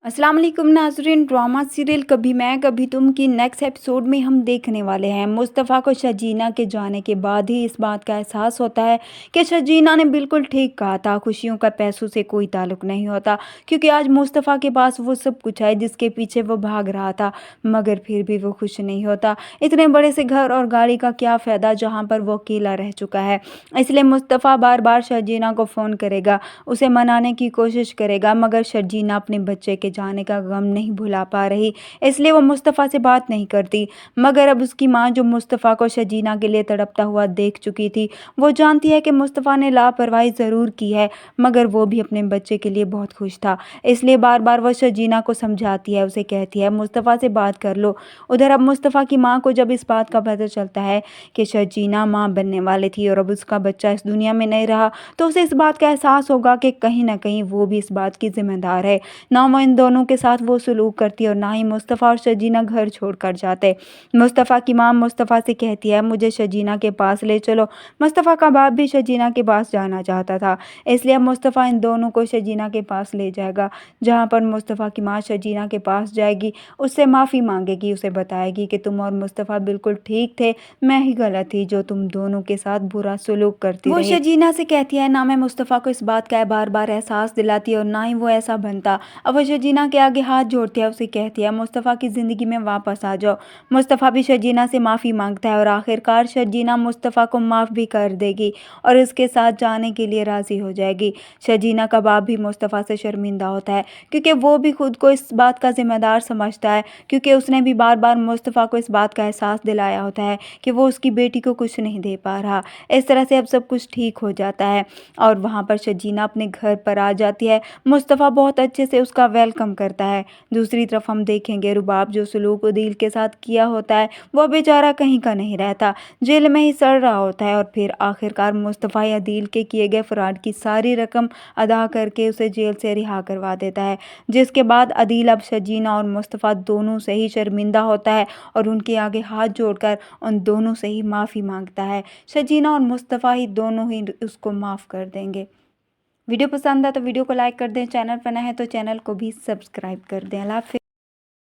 अस्सलाम वालेकुम नाज़रीन। ड्रामा सीरियल कभी मैं कभी तुम की नेक्स्ट एपिसोड में हम देखने वाले हैं मुस्तफ़ा को शजीना के जाने के बाद ही इस बात का एहसास होता है कि शजीना ने बिल्कुल ठीक कहा था। खुशियों का पैसों से कोई ताल्लुक नहीं होता, क्योंकि आज मुस्तफ़ा के पास वो सब कुछ है जिसके पीछे वो भाग रहा था, मगर फिर भी वो खुश नहीं होता। इतने बड़े से घर और गाड़ी का क्या फ़ायदा जहाँ पर वो अकेला रह चुका है। इसलिए मुस्तफ़ा बार बार शजीना को फ़ोन करेगा, उसे मनाने की कोशिश करेगा, मगर शजीना अपने बच्चे के जाने का गम नहीं भुला पा रही, इसलिए वो मुस्तफ़ा से बात नहीं करती। मगर अब उसकी माँ, जो मुस्तफ़ा को शजीना के लिए तड़पता हुआ देख चुकी थी, वो जानती है कि मुस्तफ़ा ने लापरवाही ज़रूर की है, मगर वो भी अपने बच्चे के लिए बहुत खुश था। इसलिए बार बार वो शजीना को समझाती है, उसे कहती है मुस्तफ़ा से बात कर लो। उधर अब मुस्तफ़ा की माँ को जब इस बात का पता चलता है कि शजीना माँ बनने वाली थी और अब उसका बच्चा इस दुनिया में नहीं रहा, तो उसे इस बात का एहसास होगा कि कहीं ना कहीं वो भी इस बात की जिम्मेदार है। ना वो इन दोनों के साथ वो सलूक करती और ना ही मुस्तफ़ा और शजीना घर छोड़कर जाते। मुस्तफ़ा की माँ मुस्तफ़ा से कहती है मुझे शजीना के पास ले चलो। मुस्तफ़ा का बाप भी शजीना के पास जाना चाहता था, इसलिए अब मुस्तफ़ा इन दोनों को शजीना के पास ले जाएगा, जहाँ पर मुस्तफ़ा की माँ शजीना के पास जाएगी, उससे माफ़ी मांगेगी, उसे बताएगी कि तुम और मुस्तफ़ा बिल्कुल ठीक थे, मैं ही गलत थी जो तुम दोनों के साथ बुरा सलूक करती रही। वो शजीना से कहती है ना मैं मुस्तफ़ा को इस बात का बार बार एहसास दिलाती और ना ही वो ऐसा बनता। अब वो शजीना के आगे हाथ जोड़ती है, उसे कहती है मुस्तफ़ा की ज़िंदगी में वापस आ जाओ। मुस्तफ़ा भी शजीना से माफ़ी मांगता है और आखिरकार शजीना मुस्तफ़ा को माफ़ भी कर देगी और इसके साथ जाने के लिए राज़ी हो जाएगी। शजीना का बाप भी मुस्तफ़ा से शर्मिंदा होता है, क्योंकि वो भी खुद को इस बात का ज़िम्मेदार समझता है, क्योंकि उसने भी बार बार मुस्तफ़ा को इस बात का एहसास दिलाया होता है कि वो उसकी बेटी को कुछ नहीं दे पा रहा। इस तरह से अब सब कुछ ठीक हो जाता है और वहाँ पर शजीना अपने घर पर आ जाती है। मुस्तफ़ा बहुत अच्छे से उसका वेलकम करता है। दूसरी तरफ हम देखेंगे रुबाब, जो सलूक उदील के साथ किया होता है, वो बेचारा कहीं का नहीं रहता, जेल में ही सड़ रहा होता है और फिर आखिरकार मुस्तफ़ा या अदील के किए गए फ्रॉड की सारी रकम अदा करके उसे जेल से रिहा करवा देता है। जिसके बाद अदील अब शजीना और मुस्तफ़ा दोनों से ही शर्मिंदा होता है और उनके आगे हाथ जोड़कर उन दोनों से ही माफ़ी मांगता है। शजीना और मुस्तफ़ा ही दोनों ही उसको माफ़ कर देंगे। वीडियो पसंद है तो वीडियो को लाइक कर दें, चैनल पर नए हैं तो चैनल को भी सब्सक्राइब कर दें। अल्लाह हाफ़िज़।